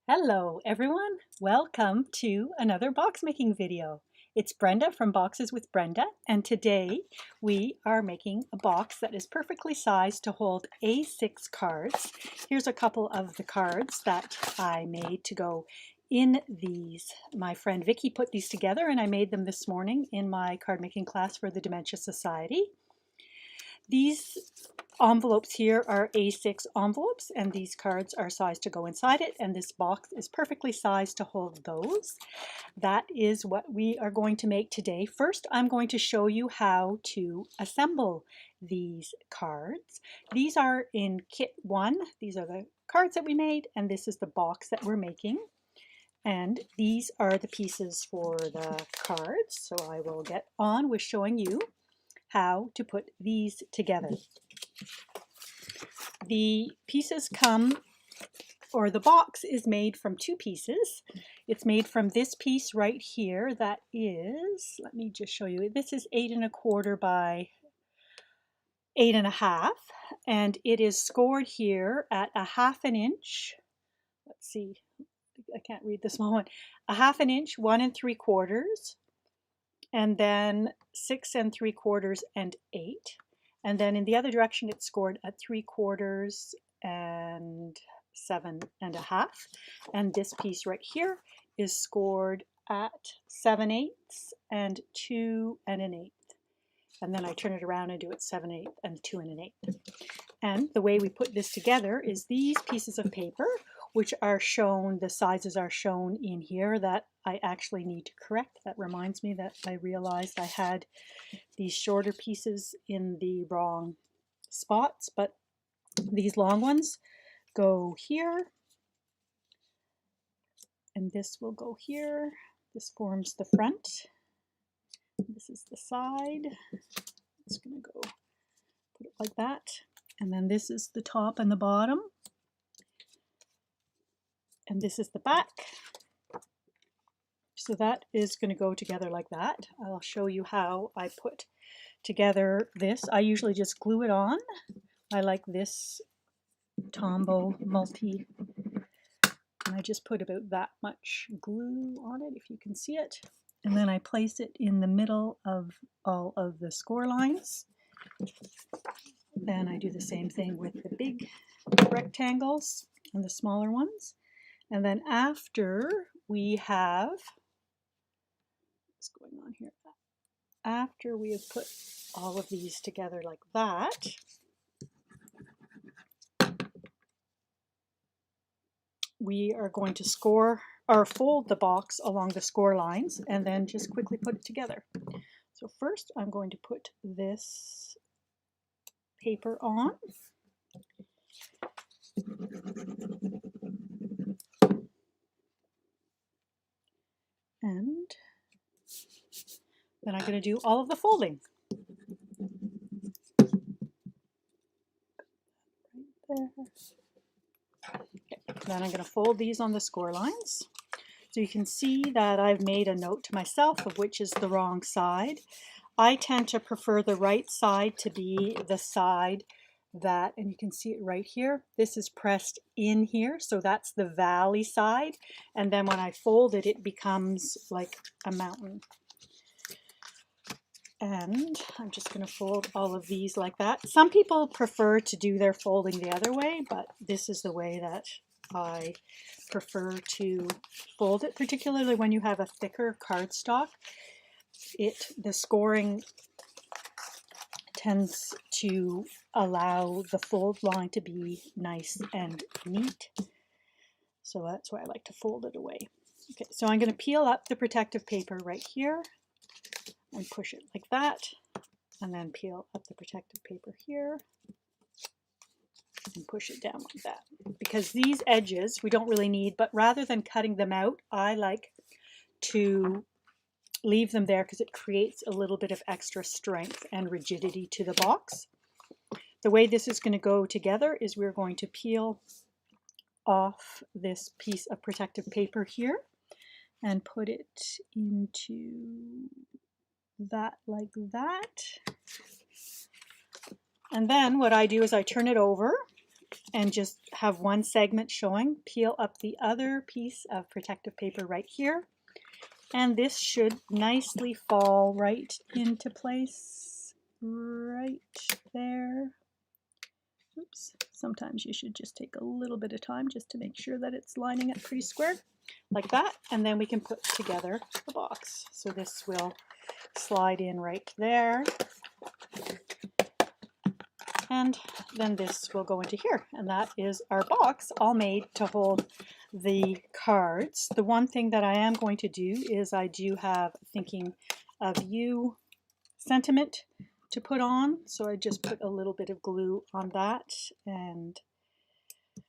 Hello everyone, welcome to another box making video. It's Brenda from Boxes with Brenda, and today we are making a box that is perfectly sized to hold A6 cards. Here's a couple of the cards that I made to go in these. My friend Vicky put these together and I made them this morning in my card making class for the Dementia Society. These envelopes here are A6 envelopes, and these cards are sized to go inside it, and this box is perfectly sized to hold those. That is what we are going to make today. First, I'm going to show you how to assemble these cards. These are in kit 1. These are the cards that we made, and this is the box that we're making. And these are the pieces for the cards. So I will get on with showing you how to put these together. The pieces come, or the box is made from two pieces. It's made from this piece right here that is, let me just show you, this is 8 1/4 by 8 1/2, and it is scored here at 1/2 inch. Let's see, I can't read the small one. 1/2 inch, 1 3/4, and then 6 3/4 and 8. And then in the other direction, it's scored at 3/4 and 7 1/2. And this piece right here is scored at 7/8 and 2 1/8. And then I turn it around and do it 7/8 and 2 1/8. And the way we put this together is these pieces of paper, which are shown, the sizes are shown in here, that I actually need to correct. That reminds me that I realized I had these shorter pieces in the wrong spots, but these long ones go here, and this will go here. This forms the front. This is the side. It's going to go put it like that. And then this is the top and the bottom. And this is the back. So that is going to go together like that. I'll show you how I put together this. I usually just glue it on. I like this Tombow multi, and I just put about that much glue on it, if you can see it. And then I place it in the middle of all of the score lines. Then I do the same thing with the big rectangles and the smaller ones. And then after we have, what's going on here? After we have put all of these together like that, we are going to score or fold the box along the score lines and then just quickly put it together. So first I'm going to put this paper on. And then I'm going to do all of the folding. Right there. Okay. Then I'm going to fold these on the score lines. So you can see that I've made a note to myself of which is the wrong side. I tend to prefer the right side to be the side that, and you can see it right here, this is pressed in here, so that's the valley side, and then when I fold it, it becomes like a mountain. And I'm just going to fold all of these like that. Some people prefer to do their folding the other way, but this is the way that I prefer to fold it, particularly when you have a thicker cardstock. The scoring tends to allow the fold line to be nice and neat. So that's why I like to fold it away. Okay, so I'm going to peel up the protective paper right here and push it like that, and then peel up the protective paper here and push it down like that. Because these edges we don't really need, but rather than cutting them out, I like to leave them there because it creates a little bit of extra strength and rigidity to the box. The way this is going to go together is we're going to peel off this piece of protective paper here and put it into that like that. And then what I do is I turn it over and just have one segment showing. Peel up the other piece of protective paper right here, and this should nicely fall right into place right there. Oops, sometimes you should just take a little bit of time just to make sure that it's lining up pretty square, like that, and then we can put together the box. So this will slide in right there, and then this will go into here, and that is our box all made to hold the cards. The one thing that I am going to do is I do have Thinking of You sentiment to put on, so I just put a little bit of glue on that, and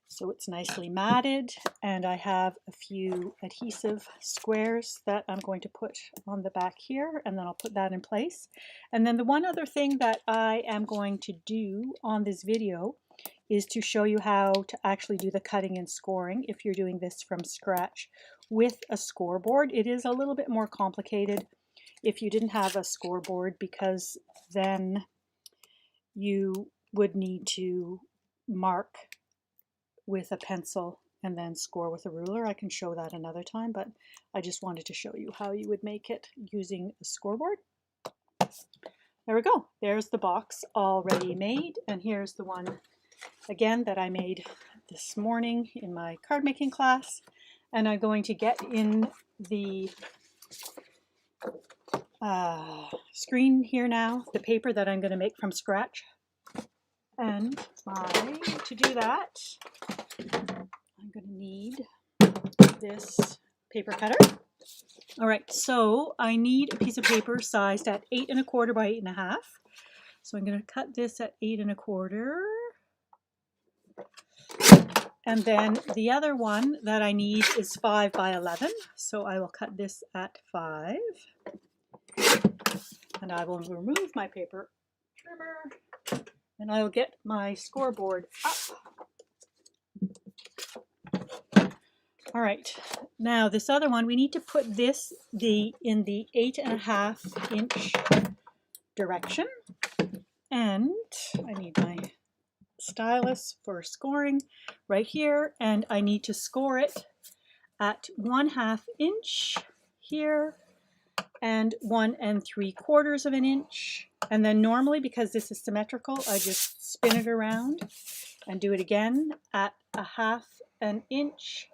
so it's nicely matted, and I have a few adhesive squares that I'm going to put on the back here, and then I'll put that in place. And then the one other thing that I am going to do on this video is to show you how to actually do the cutting and scoring if you're doing this from scratch with a scoreboard. It is a little bit more complicated if you didn't have a scoreboard, because then you would need to mark with a pencil and then score with a ruler. I can show that another time, but I just wanted to show you how you would make it using a scoreboard. There we go. There's the box already made, and here's the one again that I made this morning in my card making class. And I'm going to get in the screen here now the paper that I'm going to make from scratch. And to do that, I'm going to need this paper cutter. All right, so I need a piece of paper sized at 8 1/4 by 8 1/2. So I'm going to cut this at 8 1/4. And then the other one that I need is 5 by 11. So I will cut this at 5. And I will remove my paper trimmer, and I'll get my scoreboard up. All right, now this other one, we need to put this in the 8 1/2 inch direction. And I need my stylus for scoring right here, and I need to score it at 1/2 inch here and 1 3/4 inch. And then normally, because this is symmetrical, I just spin it around and do it again at 1/2 inch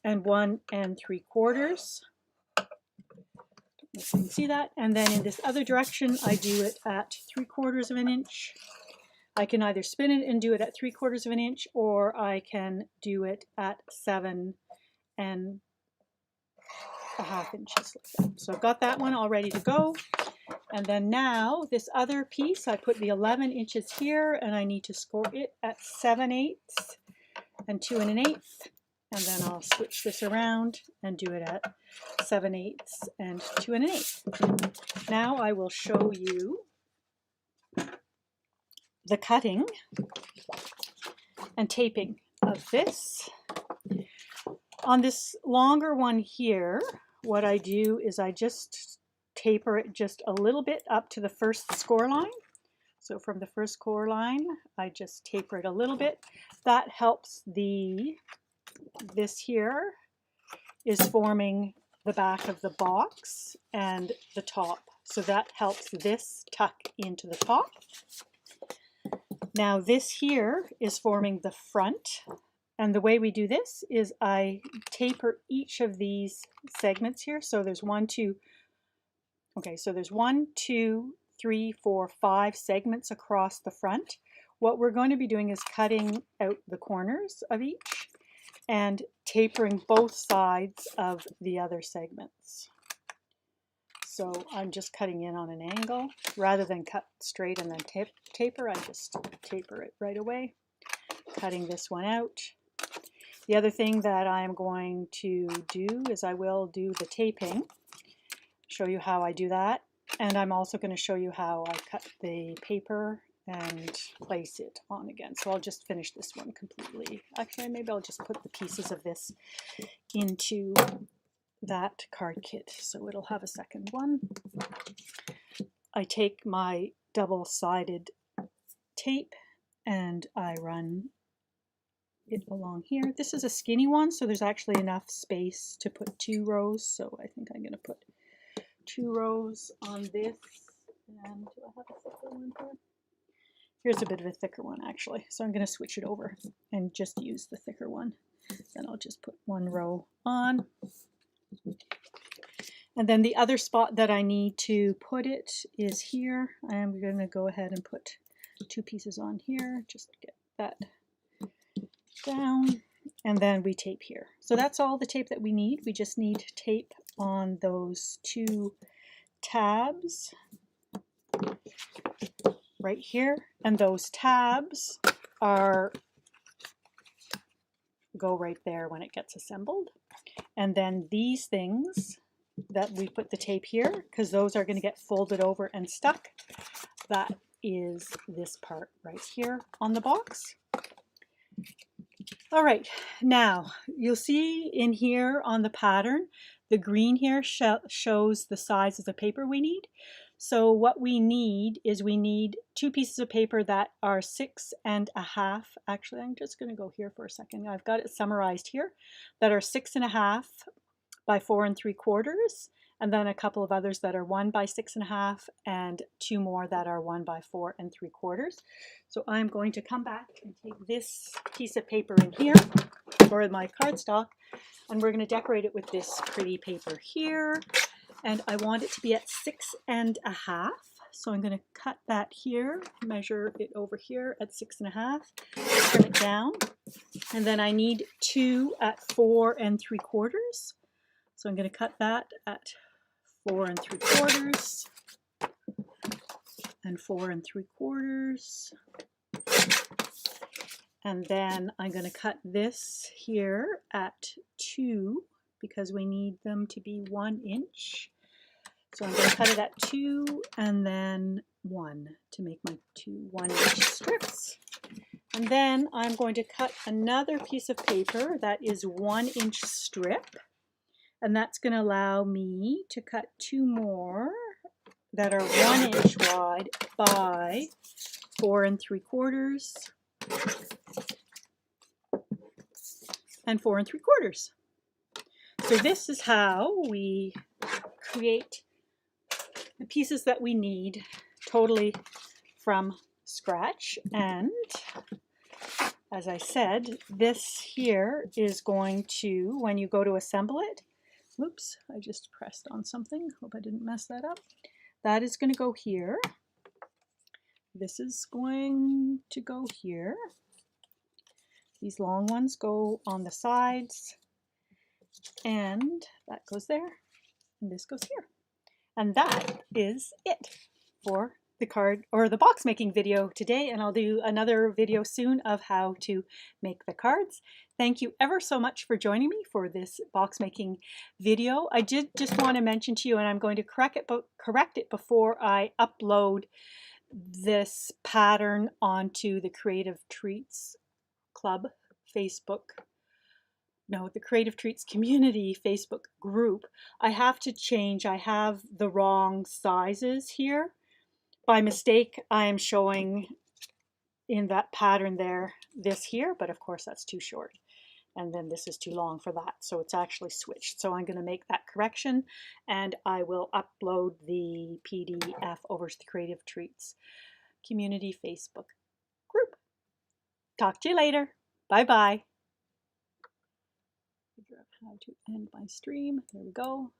and 1 3/4. You can see that. And then in this other direction, I do it at 3/4 inch. I can either spin it and do it at 3/4 inch, or I can do it at 7 1/2 inches. So I've got that one all ready to go. And then now this other piece, I put the 11 inches here, and I need to score it at 7/8 and 2 1/8. And then I'll switch this around and do it at 7/8 and 2 1/8. Now I will show you the cutting and taping of this. On this longer one here, what I do is I just taper it just a little bit up to the first score line. So from the first score line, I just taper it a little bit. That helps this here is forming the back of the box and the top. So that helps this tuck into the top. Now this here is forming the front. And the way we do this is I taper each of these segments here. So there's 1, 2, okay, so there's 1, 2, 3, 4, 5 segments across the front. What we're going to be doing is cutting out the corners of each and tapering both sides of the other segments. So I'm just cutting in on an angle rather than cut straight and then taper. I just taper it right away, cutting this one out. The other thing that I'm going to do is I will do the taping, show you how I do that, and I'm also going to show you how I cut the paper and place it on again. So I'll just finish this one completely. Actually, maybe I'll just put the pieces of this into that card kit so it'll have a second one. I take my double-sided tape and I run it along here. This is a skinny one, so there's actually enough space to put 2 rows. So I think I'm going to put 2 rows on this. And do I have a thicker one here? Here's a bit of a thicker one actually. So I'm going to switch it over and just use the thicker one. Then I'll just put 1 row on. And then the other spot that I need to put it is here. I'm going to go ahead and put 2 pieces on here. Just get that down. And then we tape here. So that's all the tape that we need. We just need tape on those 2 tabs right here, and those tabs go right there when it gets assembled. And then these things that we put the tape here, because those are going to get folded over and stuck, that is this part right here on the box. All right, now you'll see in here on the pattern, the green here shows the size of the paper we need. So what we need is we need 2 pieces of paper that are 6.5. Actually, I'm just going to go here for a second. I've got it summarized here. That are 6.5 by 4 3/4, and then a couple of others that are 1 by 6.5, and 2 more that are 1 by 4 3/4. So I'm going to come back and take this piece of paper in here, or my cardstock, and we're going to decorate it with this pretty paper here. And I want it to be at 6.5. So I'm going to cut that here, measure it over here at 6.5, turn it down. And then I need 2 at 4 3/4. So I'm going to cut that at 4 3/4 and 4 3/4. And then I'm going to cut this here at 2 because we need them to be 1 inch. So I'm going to cut it at 2 and then 1 to make my 2 1-inch strips. And then I'm going to cut another piece of paper that is 1-inch strip. And that's going to allow me to cut 2 more that are 1 inch wide by 4 3/4 and 4 3/4. So this is how we create the pieces that we need totally from scratch. And as I said, this here is going to, when you go to assemble it, oops, I just pressed on something. Hope I didn't mess that up. That is going to go here. This is going to go here. These long ones go on the sides. And that goes there. And this goes here. And that is it for the card or the box making video today, and I'll do another video soon of how to make the cards. Thank you ever so much for joining me for this box making video. I did just want to mention to you, and I'm going to correct it before I upload this pattern onto the Creative Treats Club Facebook. No, the Creative Treats Community Facebook group. I have to change. I have the wrong sizes here. By mistake, I am showing in that pattern there this here, but of course that's too short. And then this is too long for that. So it's actually switched. So I'm going to make that correction and I will upload the PDF over to the Creative Treats Community Facebook group. Talk to you later. Bye-bye. Figure out how to end my stream. There we go.